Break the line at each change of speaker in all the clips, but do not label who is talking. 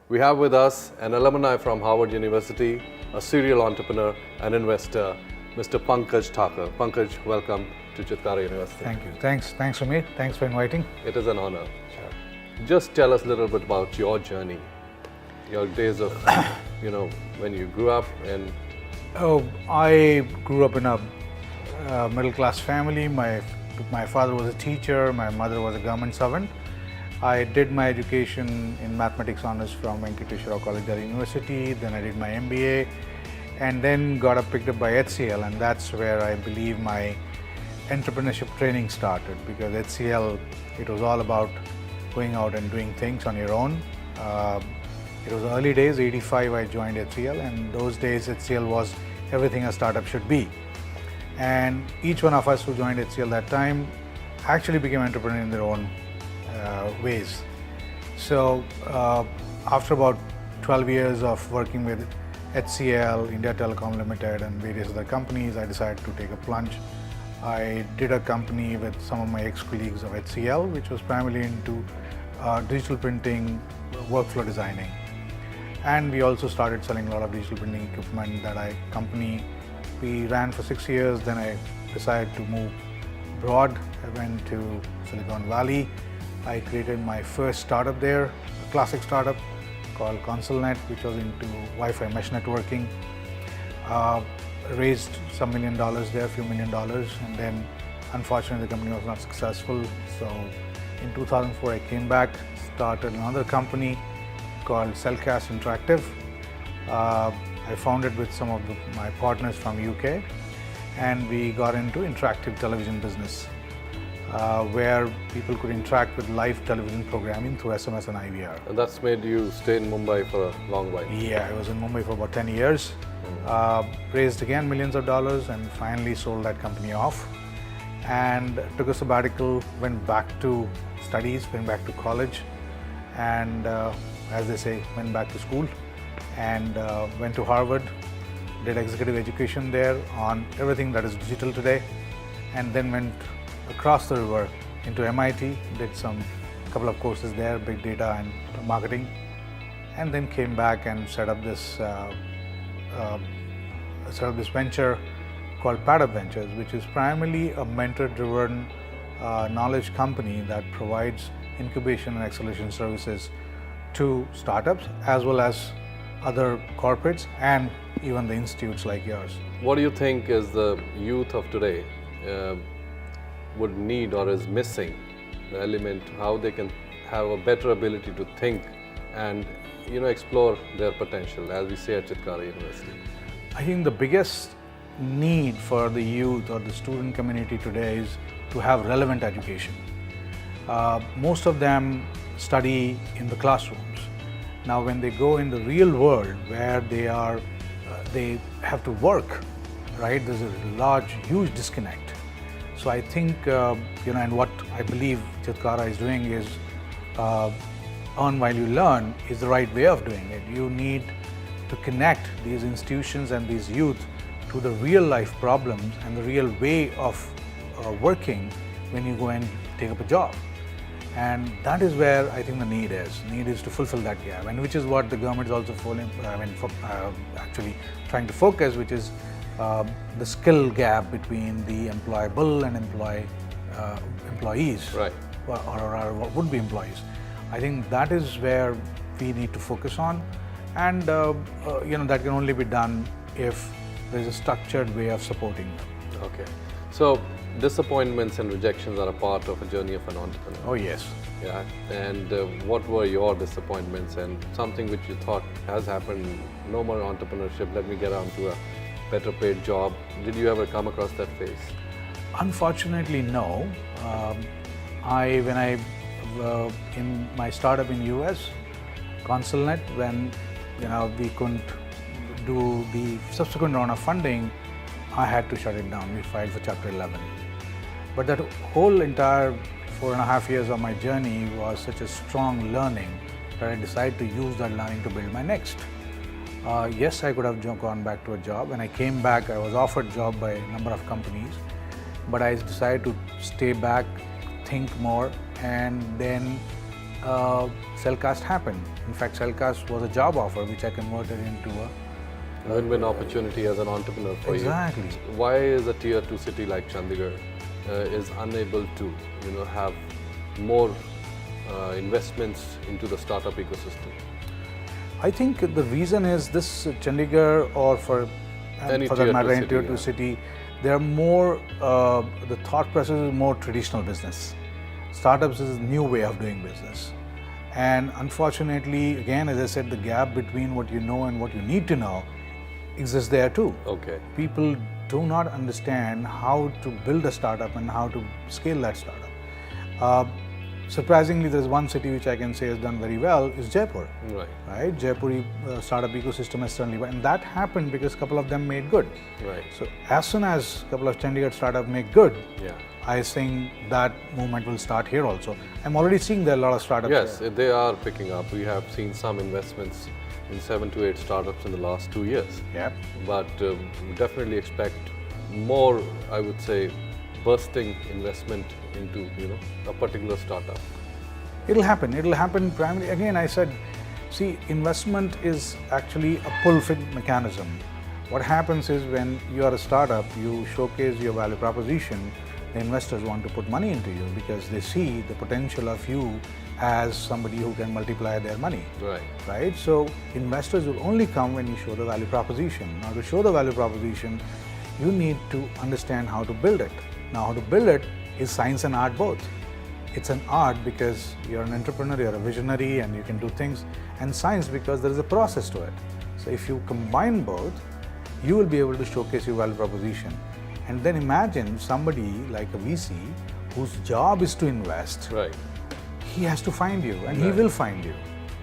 We have with us an alumni from Harvard University, a serial entrepreneur and investor, Mr. Pankaj Thakar. Pankaj, welcome to Chitkara University.
Thank you. Thanks, Samir. Thanks for inviting.
It is an honor. Just tell us a little bit about your journey, your days of, when you grew up and...
I grew up in a middle-class family. My father was a teacher, my mother was a government servant. I did my education in mathematics honors from Chitkara University, then I did my MBA, and then got picked up by HCL, and that's where I believe my entrepreneurship training started, because HCL, it was all about going out and doing things on your own. It was early days, 85 I joined HCL, and those days HCL was everything a startup should be. And each one of us who joined HCL that time actually became entrepreneurs in their own ways. So after about 12 years of working with HCL, India Telecom Limited and various other companies, I decided to take a plunge. I did a company with some of my ex-colleagues of HCL, which was primarily into digital printing, workflow designing. And we also started selling a lot of digital printing equipment we ran for 6 years. Then I decided to move abroad. I went to Silicon Valley. I created my first startup there, a classic startup called ConsolNet, which was into Wi-Fi mesh networking. Raised some $1 million there, a few $1 million, and then unfortunately the company was not successful. So in 2004 I came back, started another company called Cellcast Interactive. I founded with some of my partners from UK, and we got into interactive television business, where people could interact with live television programming through SMS and IVR.
And that's made you stay in Mumbai for a long while.
Yeah, I was in Mumbai for about 10 years. Raised again millions of dollars and finally sold that company off. And took a sabbatical, went back to studies, went back to college, and as they say, went back to school, and went to Harvard, did executive education there on everything that is digital today, and then went across the river into MIT, did couple of courses there, big data and marketing, and then came back and set up this venture called Padup Ventures, which is primarily a mentor-driven knowledge company that provides incubation and acceleration services to startups as well as other corporates and even the institutes like yours.
What do you think is the youth of today would need or is missing, the element, how they can have a better ability to think and explore their potential, as we say at Chitkara University?
I think the biggest need for the youth or the student community today is to have relevant education. Most of them study in the classrooms. Now when they go in the real world where they have to work, right, there's a huge disconnect. So I think, and what I believe Chitkara is doing is earn while you learn is the right way of doing it. You need to connect these institutions and these youth to the real life problems and the real way of working when you go and take up a job. And that is where I think the need is. Need is to fulfill that gap, and which is what the government is also actually trying to focus, which is the skill gap between the employable and employees,
right,
or would-be employees. I think that is where we need to focus on, and that can only be done if there is a structured way of supporting them.
Okay, so disappointments and rejections are a part of a journey of an entrepreneur.
Oh yes.
Yeah, and what were your disappointments and something which you thought has happened, no more entrepreneurship, let me get on to a better paid job? Did you ever come across that phase?
Unfortunately, no. In my startup in US, ConsolNet, when we couldn't do the subsequent round of funding, I had to shut it down. We filed for Chapter 11. But that whole entire 4.5 years of my journey was such a strong learning that I decided to use that learning to build my next. Yes, I could have gone back to a job. When I came back, I was offered a job by a number of companies, but I decided to stay back, think more, and then Cellcast happened. In fact, Cellcast was a job offer which I converted into a
Win-win opportunity as an entrepreneur for
exactly.
you. Why is a tier 2 city like Chandigarh is unable to, have more investments into the startup ecosystem?
I think the reason is this Chandigarh, or for that matter, any tier 2 city, they are more, the thought process is more traditional business. Startups is a new way of doing business. And unfortunately, again, as I said, the gap between what you know and what you need to know exists there too.
Okay.
People do not understand how to build a startup and how to scale that startup. Surprisingly, there's one city which I can say has done very well is Jaipur. Right? Jaipur startup ecosystem has certainly, and that happened because a couple of them made good.
Right.
So as soon as a couple of Chandigarh startups make good, I think that movement will start here also. I'm already seeing there are a lot of startups.
Yes,
here.
they are picking up. We have seen some investments in 7 to 8 startups in the last 2 years.
Yeah.
But we definitely expect more, I would say, bursting investment into a particular startup.
It'll happen. It'll happen primarily. Again, I said, see, investment is actually a pull-fit mechanism. What happens is when you are a startup, you showcase your value proposition. The investors want to put money into you because they see the potential of you as somebody who can multiply their money. Right? So investors will only come when you show the value proposition. Now, to show the value proposition, you need to understand how to build it. Now, how to build it is science and art both. It's an art because you're an entrepreneur, you're a visionary, and you can do things, and science because there is a process to it. So if you combine both, you will be able to showcase your value proposition. And then imagine somebody like a VC whose job is to invest.
Right.
He has to find you, and he will find you.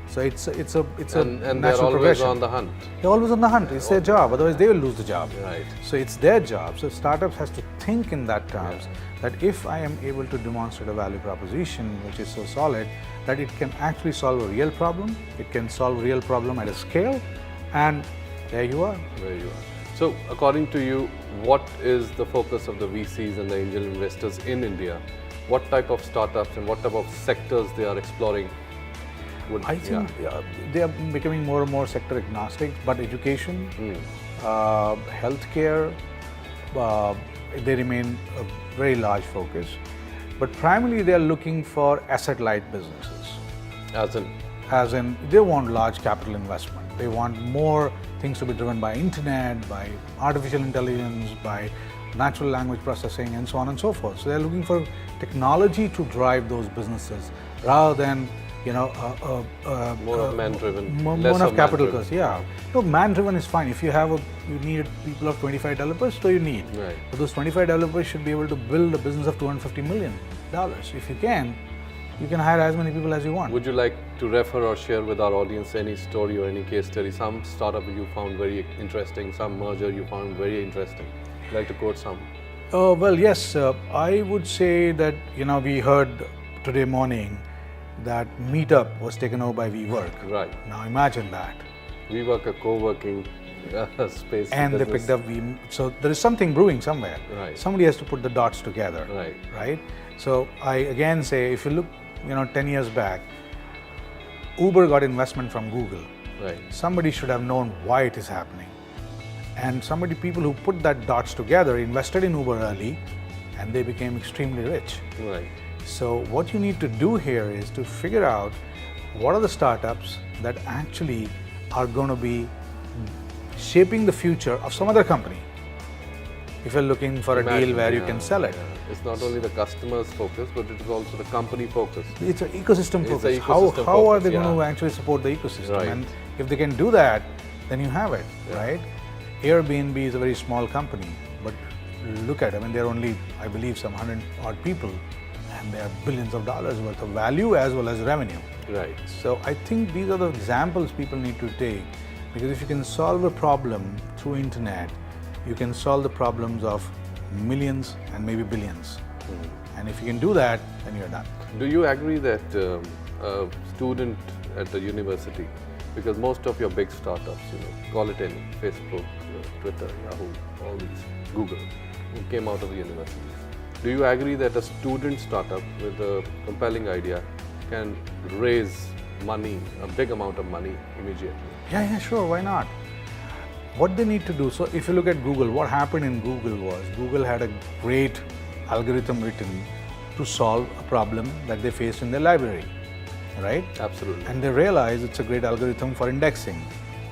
So it's a
and
natural
they're always
progression.
on the hunt.
They're always on the hunt. It's their job. Otherwise, they will lose the job.
Right.
So it's their job. So startups has to think in that terms that if I am able to demonstrate a value proposition which is so solid that it can actually solve a real problem, it can solve a real problem at a scale, and there you are.
There you are. So, according to you, what is the focus of the VCs and the angel investors in India? What type of startups and what type of sectors they are exploring?
I think they are becoming more and more sector agnostic, but education, healthcare, they remain a very large focus. But primarily they are looking for asset-light businesses. As in, they want large capital investment. They want more things to be driven by internet, by artificial intelligence, by natural language processing, and so on and so forth. So they're looking for technology to drive those businesses rather than
more of man-driven,
more
less
of capital
man-driven.
cost. Yeah, no, man-driven is fine. If you have you need people of 25 developers, so you need.
Right.
But those 25 developers should be able to build a business of $250 million. If you can hire as many people as you want.
Would you like to refer or share with our audience any story or any case study, some startup you found very interesting, some merger you found very interesting? Would you like to quote some?
Well, yes, I would say that, we heard today morning that Meetup was taken over by WeWork.
Right.
Now imagine that.
WeWork, a co-working space.
And they picked up so there is something brewing somewhere.
Right.
Somebody has to put the dots together.
Right.
So I again say, if you look, 10 years back, Uber got investment from Google.
Right.
Somebody should have known why it is happening. And people who put that dots together invested in Uber early, and they became extremely rich.
Right.
So what you need to do here is to figure out what are the startups that actually are going to be shaping the future of some other company. If you're looking for a deal where you can sell it.
It's not only the customer's focus, but it is also the company focus.
It's an ecosystem focus.
Ecosystem
How are
focus,
they going to actually support the ecosystem?
Right.
And if they can do that, then you have it, right? Airbnb is a very small company, but look at it. I mean, they're only, I believe, some 100 odd people, and they are billions of dollars worth of value as well as revenue.
Right.
So I think these are the examples people need to take, because if you can solve a problem through internet, you can solve the problems of millions and maybe billions. And if you can do that, then you're done.
Do you agree that a student at the university, because most of your big startups, call it any, Facebook, Twitter, Yahoo, all these, Google, came out of the universities. Do you agree that a student startup with a compelling idea can raise money, a big amount of money immediately.
Yeah, sure, why not? What they need to do, so if you look at Google, what happened in Google was Google had a great algorithm written to solve a problem that they faced in their library, right?
Absolutely.
And they realized it's a great algorithm for indexing.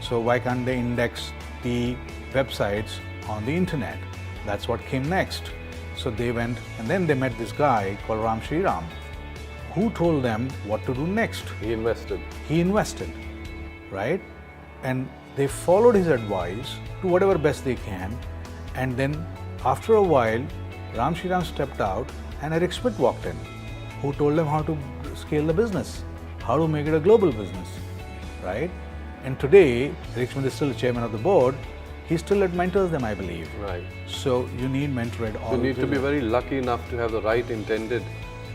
So why can't they index the websites on the internet? That's what came next. So they went and then they met this guy called Ram Shriram, who told them what to do next.
He invested,
right? And they followed his advice to whatever best they can. And then after a while, Ram Shriram stepped out and Eric Schmidt walked in, who told them how to scale the business, how to make it a global business, right? And today, Eric Schmidt is still the chairman of the board. He still mentors them, I believe.
Right.
So you need mentor-led all.
You need to be very lucky enough to have the right intended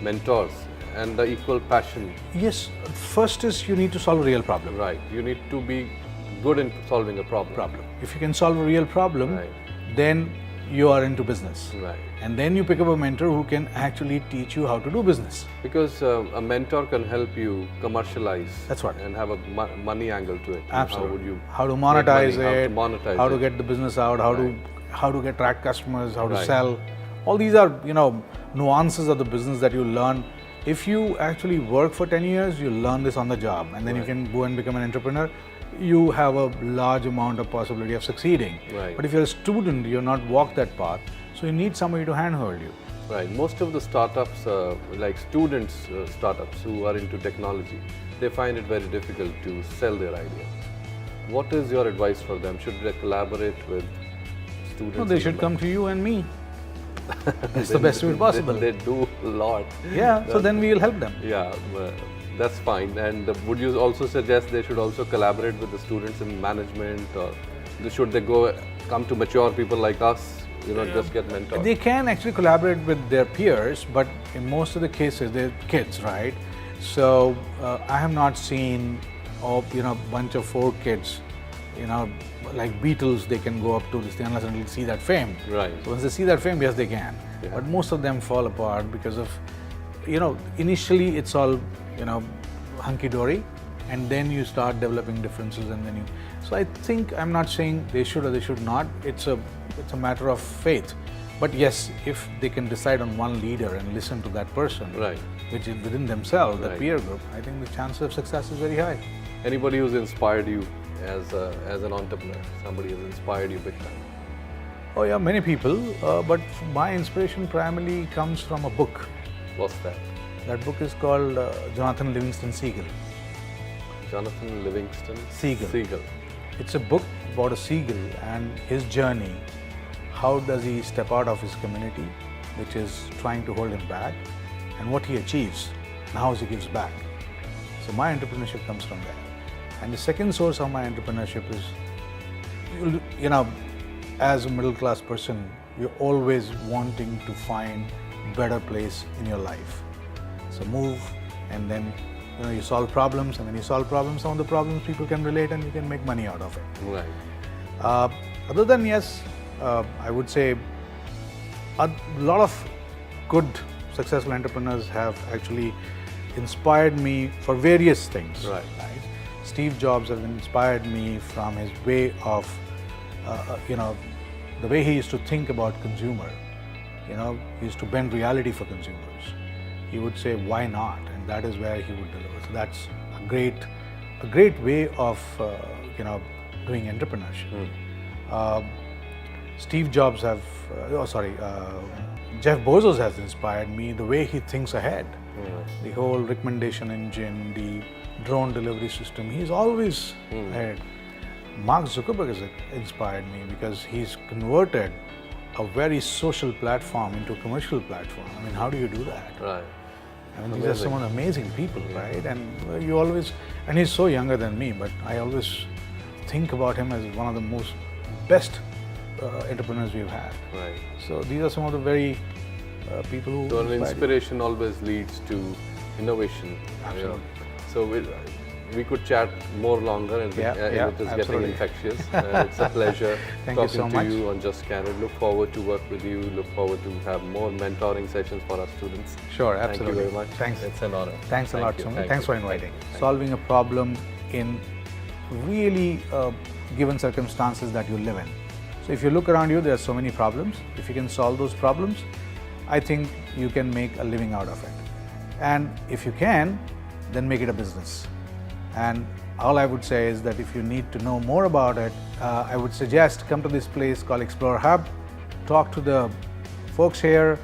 mentors and the equal passion.
Yes, first is you need to solve a real problem.
Right. You need to be good in solving a problem.
If you can solve a real problem,
Right.
then you are into business.
Right.
And then you pick up a mentor who can actually teach you how to do business.
Because a mentor can help you commercialize.
That's what.
And have a money angle to it.
Absolutely.
How would you
how to monetize
make money,
it, how to get the business out, how to get track customers, how to
Right.
sell. All these are, nuances of the business that you learn. If you actually work for 10 years, you learn this on the job, and then you can go and become an entrepreneur. You have a large amount of possibility of succeeding.
Right.
But if you're a student, you're not walked that path, so you need somebody to handhold you.
Right. Most of the startups, like students startups who are into technology, they find it very difficult to sell their idea. What is your advice for them? Should they collaborate with students?
No, they should come to you and me. It's the best way possible.
They do a lot.
Yeah, so then we will help them.
Yeah, that's fine. And would you also suggest they should also collaborate with the students in management, or should they come to mature people like us, just get mentored?
They can actually collaborate with their peers, but in most of the cases, they're kids, right? So I have not seen a bunch of 4 kids, like Beatles, they can go up to this thing unless they see that fame.
Right.
So once they see that fame, yes, they can.
Yeah.
But most of them fall apart because of, initially it's all, hunky-dory, and then you start developing differences, and then So I think, I'm not saying they should or they should not. It's a matter of faith. But yes, if they can decide on one leader and listen to that person,
Right.
which is within themselves, the
Right.
peer group, I think the chances of success is very high.
Anybody who's inspired you as an entrepreneur, somebody who's inspired you big time?
Oh yeah, many people, but my inspiration primarily comes from a book.
What's that?
That book is called Jonathan Livingston Seagull.
Jonathan Livingston
Seagull. It's a book about a seagull and his journey. How does he step out of his community, which is trying to hold him back, and what he achieves, and how he gives back. So my entrepreneurship comes from there. And the second source of my entrepreneurship is, as a middle class person, you're always wanting to find a better place in your life. So move, and then you solve problems, and when you solve problems, some of the problems people can relate and you can make money out of it.
Right.
Other than yes, I would say a lot of good successful entrepreneurs have actually inspired me for various things.
Right.
Steve Jobs has inspired me from his way of, the way he used to think about consumer. He used to bend reality for consumers. He would say, why not? And that is where he would deliver. So that's a great way of, doing entrepreneurship. Steve Jobs Jeff Bezos has inspired me, the way he thinks ahead. The whole recommendation engine, the drone delivery system, he's always ahead. Mark Zuckerberg has inspired me because he's converted a very social platform into a commercial platform. I mean, how do you do that?
Right.
I mean, these are some amazing people, right? And and he's so younger than me, but I always think about him as one of the most best entrepreneurs we've had.
Right.
So these are some of the very people who
So an inspiration always leads to innovation.
Absolutely.
So we could chat more longer, and
Yeah,
it is
absolutely.
getting infectious. It's a pleasure
Thank you
talking
so
to
much.
you on Just Candid. Look forward to work with you. Look forward to have more mentoring sessions for our students.
Sure,
Thank
absolutely.
you very much.
Thanks.
It's an honor.
Thanks a lot,
you.
Sumit.
Thank
Thanks
you.
for inviting.
Thank you.
Solving a problem in really given circumstances that you live in. So if you look around you, there are so many problems. If you can solve those problems, I think you can make a living out of it. And if you can, then make it a business. And all I would say is that if you need to know more about it, I would suggest come to this place called Explorer Hub, talk to the folks here,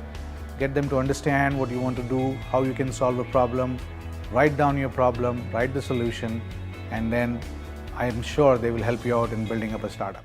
get them to understand what you want to do, how you can solve a problem, write down your problem, write the solution, and then I'm sure they will help you out in building up a startup.